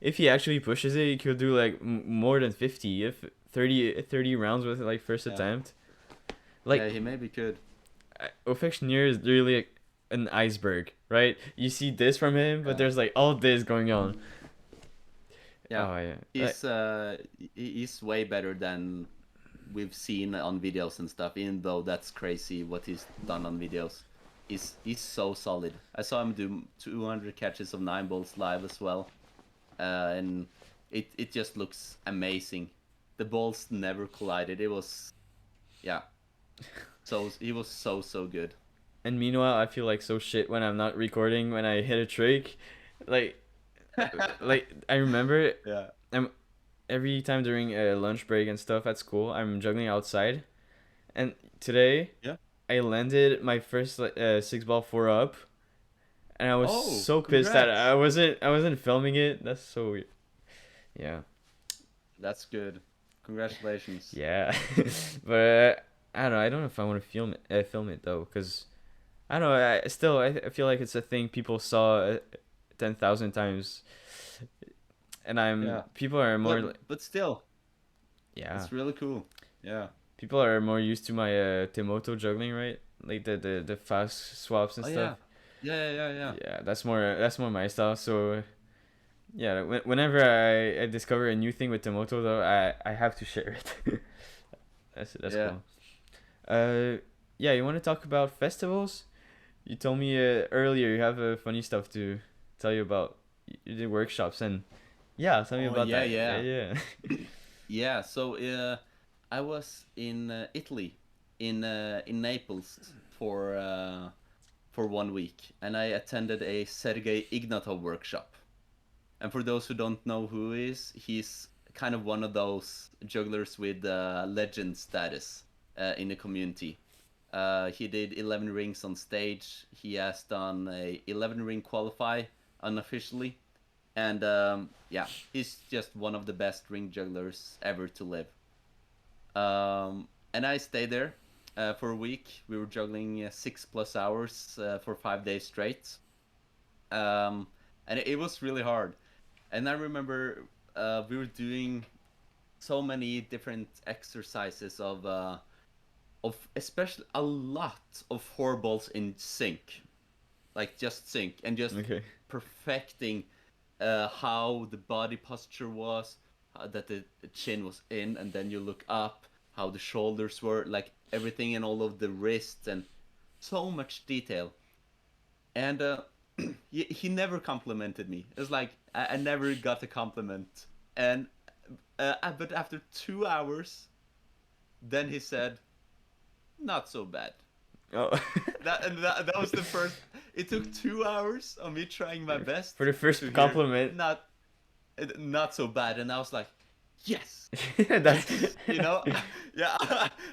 if he actually pushes it, he could do like more than 50. If 30 rounds with like first attempt. Like, yeah, he maybe could. Ofectioneer is really like an iceberg, right? You see this from him, but there's like all this going on. Yeah. Oh, yeah. He's way better than we've seen on videos and stuff. Even though that's crazy what he's done on videos, he's so solid. I saw him do 200 catches of 9 balls live as well, and it just looks amazing. The balls never collided. It was, yeah. So he was so good. And meanwhile, I feel like so shit when I'm not recording when I hit a trick. Like, like I remember Yeah. I'm every time during a lunch break and stuff at school, I'm juggling outside. And today, Yeah. I landed my first 6 ball 4 up, and I was Oh, so pissed that congrats. I wasn't filming it. That's so weird. Yeah. That's good. Congratulations. Yeah. But I don't know. I don't know if I want to film it though, because I don't know. I feel like it's a thing people saw 10,000 times, and Yeah. people are more But still, yeah. it's really cool. Yeah. People are more used to my Temoto juggling, right? Like the fast swaps and Oh stuff. yeah. Yeah. Yeah, that's more my style. So yeah, whenever I discover a new thing with Temoto though, I have to share it. That's Yeah. cool. Yeah, you want to talk about festivals? You told me earlier you have funny stuff to tell you about. You did workshops and yeah, tell me Oh about yeah, that. yeah. Yeah. Yeah, so I was in Italy, in Naples for 1 week, and I attended a Sergei Ignatov workshop. And for those who don't know who he is, he's kind of one of those jugglers with legend status in the community. He did 11 rings on stage. He has done a 11 ring qualify unofficially, and yeah, he's just one of the best ring jugglers ever to live. And I stayed there for a week. We were juggling 6+ hours for 5 days straight, um, and it was really hard. And I remember we were doing so many different exercises of especially a lot of 4 balls in sync, like just sync and just Okay. perfecting how the body posture was, that the chin was in, and then you look up, how the shoulders were, like everything and all of the wrists, and so much detail. And he never complimented me. It's like I never got a compliment. And but after 2 hours, then he said, "Not so bad." Oh. That was the first. It took 2 hours of me trying my best For the to first hear compliment. not so bad, and I was like, yes, That's yes, you know, yeah,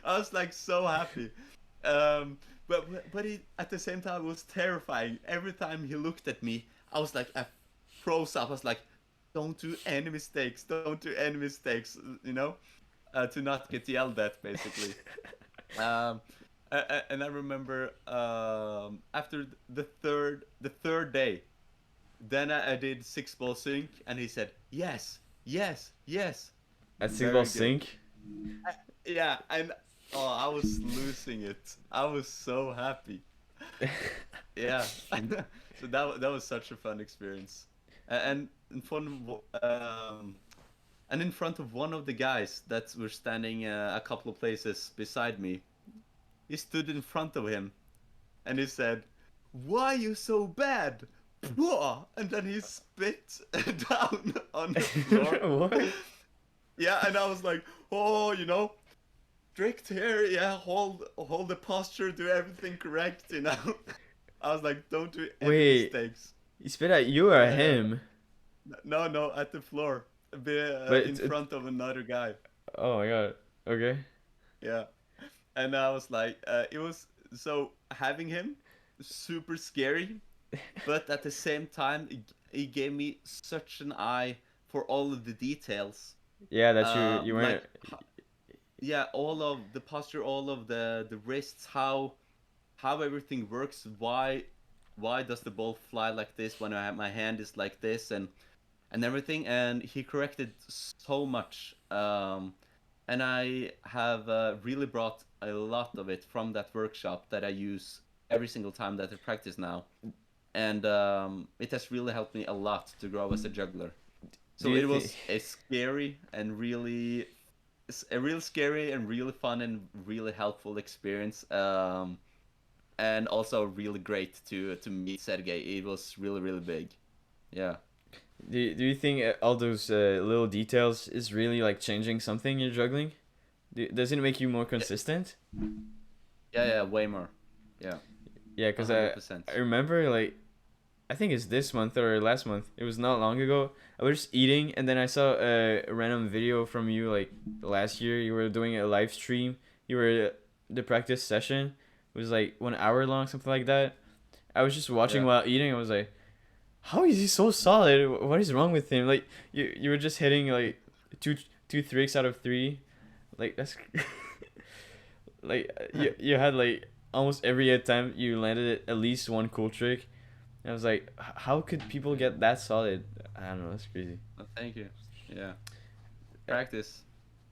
I was like so happy. Um, but he, at the same time, it was terrifying. Every time he looked at me, I was like, I froze up. I was like, don't do any mistakes. Don't do any mistakes. You know, to not get yelled at, basically. Um, and I remember after the third day, then I did 6 ball sync, and he said yes, yes, yes, at six ball very good. sync. Yeah, and oh, I was losing it. I was so happy. Yeah, so that was such a fun experience, and and in front of one of the guys that were standing a couple of places beside me, he stood in front of him, and he said, "Why are you so bad?" And then he spit down on the floor. What? Yeah, and I was like, "Oh, strict here. Yeah, hold the posture, do everything correct. I was like, "Don't do any Wait, mistakes." he spit at you or at Yeah, yeah. him? No, no, at the floor, But in it's front of another guy. oh my god. Okay. Yeah, and I was like, it was so having him super scary, but at the same time, he gave me such an eye for all of the details. Yeah, that you Like, weren't. yeah, all of the posture, all of the wrists, how everything works. Why does the ball fly like this when my hand is like this, and everything. And he corrected so much. And I have really brought a lot of it from that workshop that I use every single time that I practice now, and it has really helped me a lot to grow as a juggler. Do So you it think? was a scary and really it's a real scary and really fun and really helpful experience. And also really great to meet Sergey. It was really really big. Yeah. Do you think all those little details is really like changing something you're juggling? Does it make you more Yeah, consistent? yeah, way more. Yeah, Yeah, a cause hundred I percent. remember like I think it's this month or last month. It was not long ago. I was just eating, and then I saw a random video from you like last year. You were doing a live stream. You were the practice session. It was like 1 hour long, something like that. I was just watching Yeah, while eating. I was like, how is he so solid? What is wrong with him? Like you were just hitting like two two tricks out of three. Like that's like you had like almost every attempt you landed at least one cool trick. And I was like, how could people get that solid? I don't know. That's crazy. thank you. Yeah, Yeah. practice.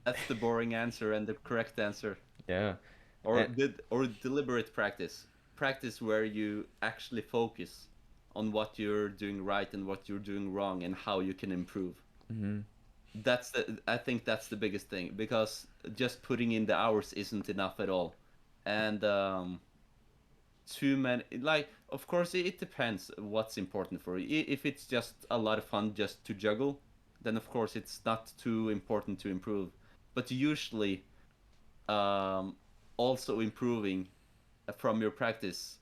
That's the boring answer and the correct answer, Yeah. or And, deliberate practice. Practice where you actually focus on what you're doing right and what you're doing wrong and how you can improve. mm-hmm. I think that's the biggest thing, because just putting in the hours isn't enough at all. And too many, like, of course it depends what's important for you. If it's just a lot of fun just to juggle, then of course it's not too important to improve. But usually, um, also improving from your practice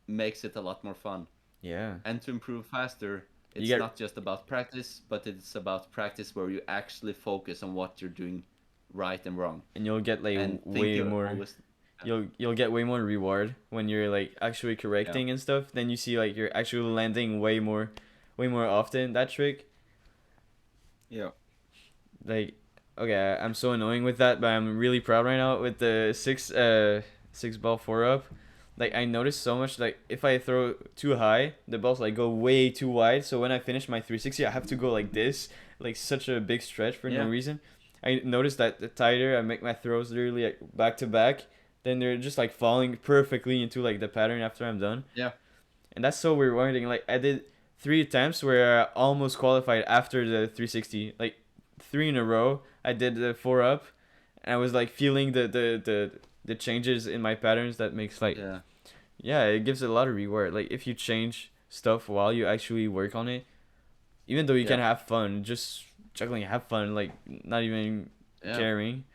makes it a lot more fun. Yeah. And to improve faster, You it's get not just about practice, but it's about practice where you actually focus on what you're doing right and wrong, and you'll get like and think way you more. always. You'll get way more reward when you're like actually Yeah, correcting and stuff. Then you see like you're actually landing way more often that trick. yeah, Like, okay, I'm so annoying with that, but I'm really proud right now with the six ball 4-up. Like I noticed so much like if I throw too high, the balls like go way too wide. So when I finish my 360, I have to go like this, like such a big stretch for no yeah, reason. I noticed that the tighter I make my throws literally like back to back, then they're just like falling perfectly into like the pattern after I'm done. yeah, And that's so rewarding. Like I did 3 attempts where I almost qualified after the 360. Like three in a row. I did the 4-up, and I was like feeling the changes in my patterns. That makes like yeah, yeah, it gives a lot of reward. Like if you change stuff while you actually work on it, even though you yeah, can have fun, just juggling, have fun. Like not even yeah, caring.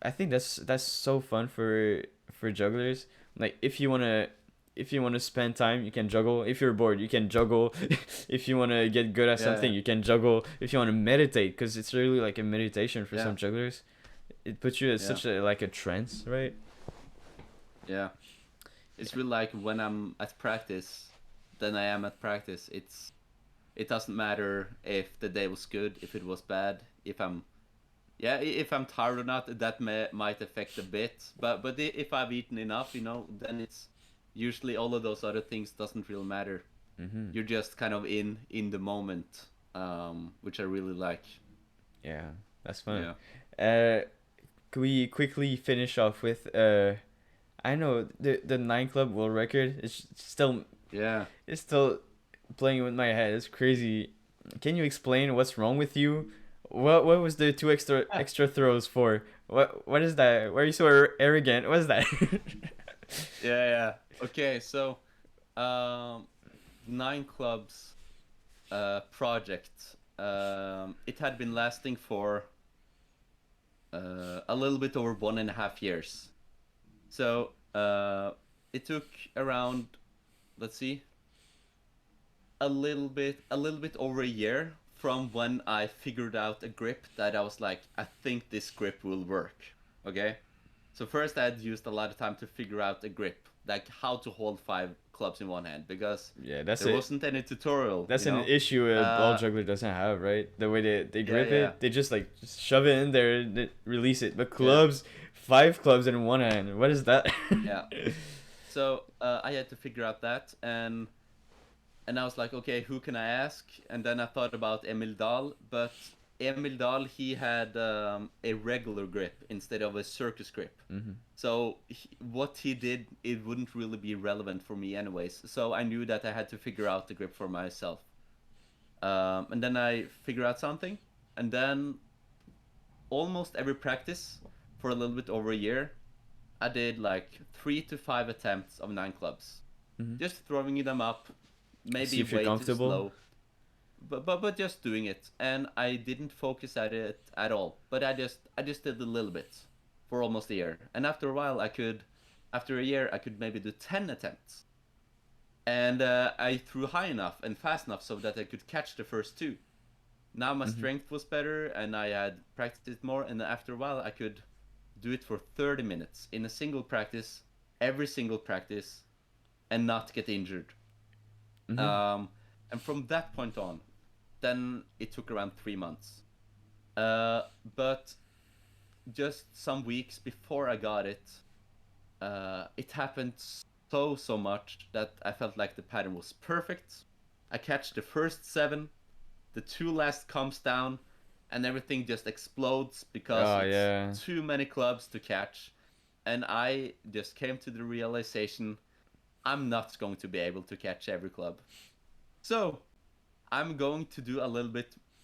I think that's so fun for jugglers. Like if you wanna spend time, you can juggle. If you're bored, you can juggle. If you wanna get good at yeah, something, you can juggle. If you wanna meditate, because it's really like a meditation for yeah, some jugglers. It puts you in yeah, such a like a trance, right? yeah. It's really like when I'm at practice, then I am at practice. It doesn't matter if the day was good, if it was bad, if I'm yeah, if I'm tired or not, that might affect a bit. But if I've eaten enough, then it's usually all of those other things doesn't really matter. Mm-hmm. You're just kind of in the moment, which I really like. Yeah, that's fun. Yeah, Uh, can we quickly finish off with I know the 9 club world record is still yeah. it's still playing with my head. It's crazy. Can you explain what's wrong with you? What was the two extra throws for? What is that? Why are you so arrogant? What is that? Yeah, yeah. Okay, so um, nine clubs project. It had been lasting for a little bit over 1.5 years. So it took around, let's see, a little bit over a year from when I figured out a grip that I was like, I think this grip will work. Okay. So first I had used a lot of time to figure out a grip, like how to hold 5 clubs in one hand, because Yeah, that's there it. wasn't any tutorial, That's an issue a ball Uh, juggler doesn't have, right? The way they yeah, grip yeah, it, they just like just shove it in there, and release it. But yeah, clubs, 5 clubs in one hand. What is that? yeah. So I had to figure out that, and I was like, okay, who can I ask? And then I thought about Emil Dahl, but Emil Dahl, he had a regular grip instead of a circus grip. Mm-hmm. So what he did, it wouldn't really be relevant for me anyways. So I knew that I had to figure out the grip for myself. And then I figured out something, and then almost every practice for a little bit over a year, I did like 3 to 5 attempts of 9 clubs, Mm-hmm. just throwing them up, See maybe if you're way too comfortable. slow, but just doing it, and I didn't focus at it at all. But I just did a little bit for almost a year, and after a while, after a year, I could maybe do 10 attempts, and I threw high enough and fast enough so that I could catch the first two. Now my Mm-hmm. strength was better, and I had practiced it more, and after a while, I could do it for 30 minutes in a single practice, every single practice, and not get injured. Mm-hmm. Um, and from that point on, then it took around 3 months. But just some weeks before I got it, it happened so much that I felt like the pattern was perfect. I catch the first 7, the 2 last comes down, and everything just explodes because Oh it's yeah. too many clubs to catch. And I just came to the realization I'm not going to be able to catch every club. So I'm going to do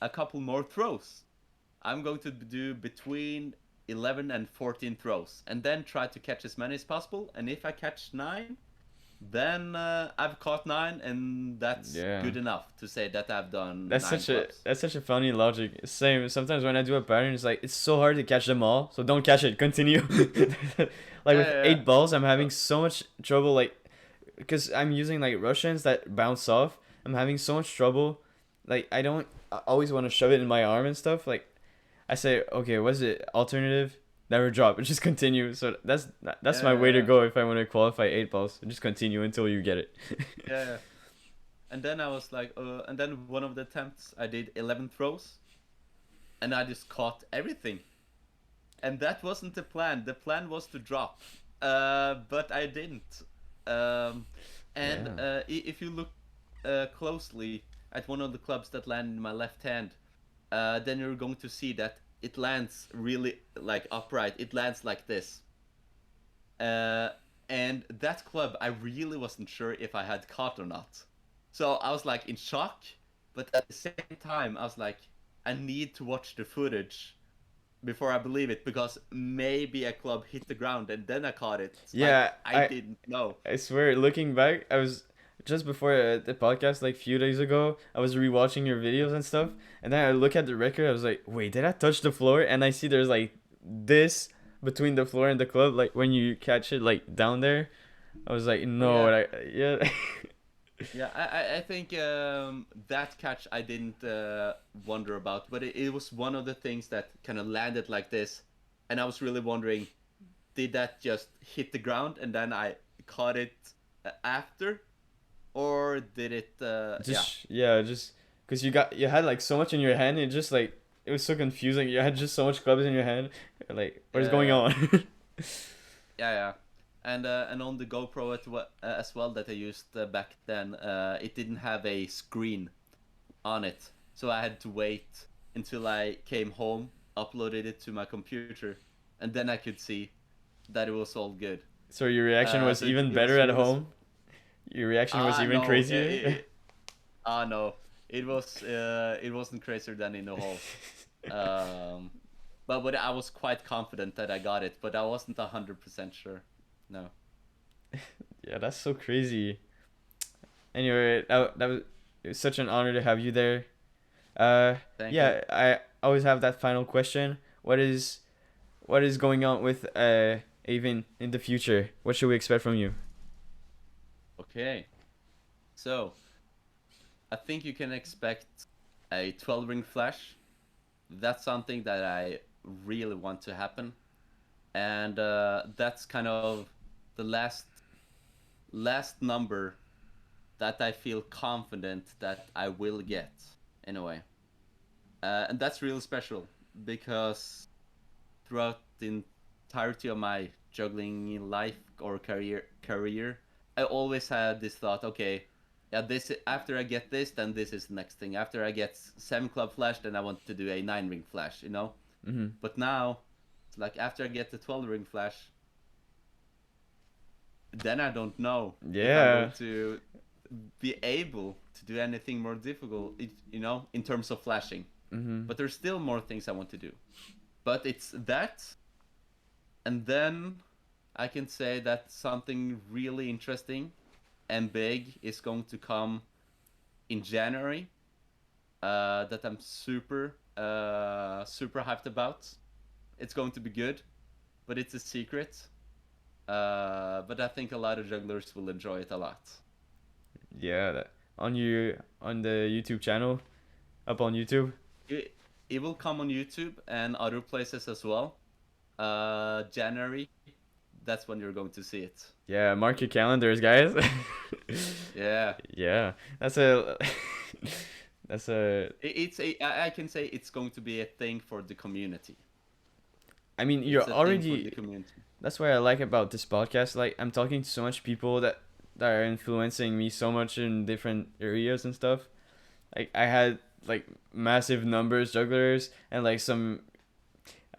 a couple more throws. I'm going to do between 11 and 14 throws, and then try to catch as many as possible. And if I catch 9, then I've caught 9, and that's Yeah. good enough to say that I've done That's 9 such a clubs. that's such a funny logic. Same. Sometimes when I do a pattern, it's like it's so hard to catch them all. So don't catch it. Continue. Like Yeah, with yeah, 8 balls, I'm yeah. having so much trouble. Like because I'm using like Russians that bounce off. I'm having so much trouble. Like I always want to shove it in my arm and stuff. Like I say, okay, what's it? Alternative? Never drop. Just continue. So that's my way to Yeah. go if I want to qualify 8 balls. Just continue until you get it. Yeah. And then I was like, and then one of the attempts I did 11 throws, and I just caught everything. And that wasn't the plan. The plan was to drop, but I didn't. Um, and Yeah. if you look closely at one of the clubs that landed in my left hand, then you're going to see that it lands really like upright. It lands like this. Uh, and that club, I really wasn't sure if I had caught or not. So I was like in shock, but at the same time, I was like, I need to watch the footage before I believe it, because maybe a club hit the ground and then I caught it. Like Yeah, I didn't know. I swear, looking back, I was just before the podcast, like few days ago, I was rewatching your videos and stuff, and then I look at the record. I was like, wait, did I touch the floor? And I see there's like this between the floor and the club, like when you catch it like down there. I was like, Oh no, yeah, and yeah. yeah. I think that catch I didn't wonder about, but it was one of the things that kind of landed like this, and I was really wondering, did that just hit the ground and then I caught it after, or did it? Yeah, Just yeah, just because you had like so much in your hand, it just like it was so confusing. You had just so much clubs in your hand. You're like, what is going yeah, on? yeah. And on the GoPro as well that I used back then, it didn't have a screen on it, so I had to wait until I came home, uploaded it to my computer, and then I could see that it was all good. So your reaction was So even it better was at really home. Your reaction was even no, crazier. no, it wasn't crazier than in the hall. Um, but I was quite confident that I got it, but I wasn't 100% sure. No. Yeah, that's so crazy. Anyway, that was it was such an honor to have you there. Uh, Thank you. yeah, I always have that final question. What is going on with Eivind in the future? What should we expect from you? Okay. So I think you can expect a 12 ring flash. That's something that I really want to happen, and that's kind of the last number that I feel confident that I will get in a way. And that's really special because throughout the entirety of my juggling life or career, I always had this thought, okay, yeah, this after I get this, then this is the next thing. After I get 7 club flash, then I want to do a 9 ring flash, you know. Mm-hmm. But now, it's like after I get the 12 ring flash, then I don't know if I'm going Yeah. to be able to do anything more difficult, you know, in terms of flashing. Mm-hmm. But there's still more things I want to do. But it's that, and then I can say that something really interesting and big is going to come in January. That I'm super super hyped about. It's going to be good, but it's a secret. But I think a lot of jugglers will enjoy it a lot. Yeah, on the YouTube channel, up on YouTube. It will come on YouTube and other places as well. January, that's when you're going to see it. Yeah, mark your calendars, guys. Yeah. Yeah, that's a that's a. It's I can say it's going to be a thing for the community. I mean, It's you're a thing for the already. community. That's what I like about this podcast. Like, I'm talking to so much people that are influencing me so much in different areas and stuff. Like, I had like massive numbers jugglers and like some,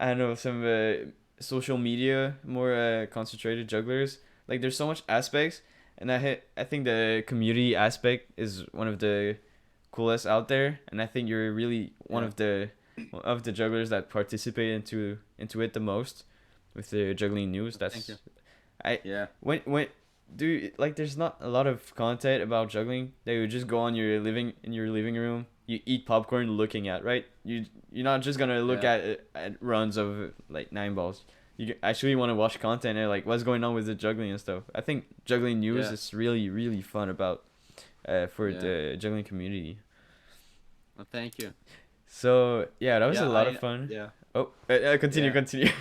I don't know, some social media more concentrated jugglers. Like, there's so much aspects, and I think the community aspect is one of the coolest out there, and I think you're really Yeah. one of the jugglers that participate into it the most with the juggling news. Thank That's you. I Yeah. when do like there's not a lot of content about juggling that you just go on your living room, you eat popcorn looking at, right? You're not just gonna look Yeah. at runs of like 9 balls. You actually want to watch content and like what's going on with the juggling and stuff. I think juggling news Yeah. is really fun about for Yeah. the juggling community. Well, thank you. So yeah, that was a Yeah. lot of fun. Yeah. Oh, continue, Yeah. continue.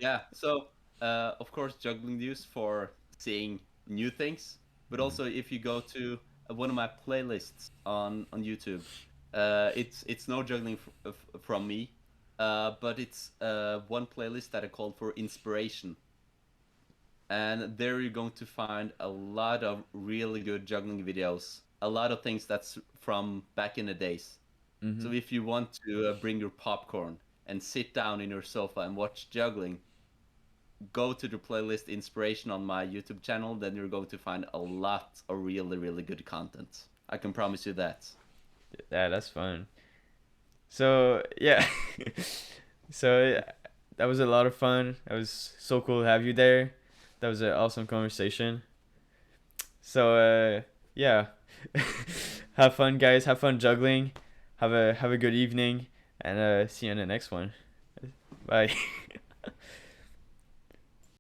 Yeah. So, of course, juggling news for seeing new things, but also if you go to one of my playlists on YouTube, it's no juggling from me, but it's one playlist that I called for inspiration, and there you're going to find a lot of really good juggling videos, a lot of things that's from back in the days. Mm-hmm. So if you want to bring your popcorn and sit down in your sofa and watch juggling, go to the playlist inspiration on my YouTube channel, then you're going to find a lot of really good content. I can promise you that. Yeah, that's fun. So yeah, so that was a lot of fun. That was so cool to have you there. That was an awesome conversation. So yeah, have fun, guys. Have fun juggling. Have a good evening, and see you in the next one. Bye.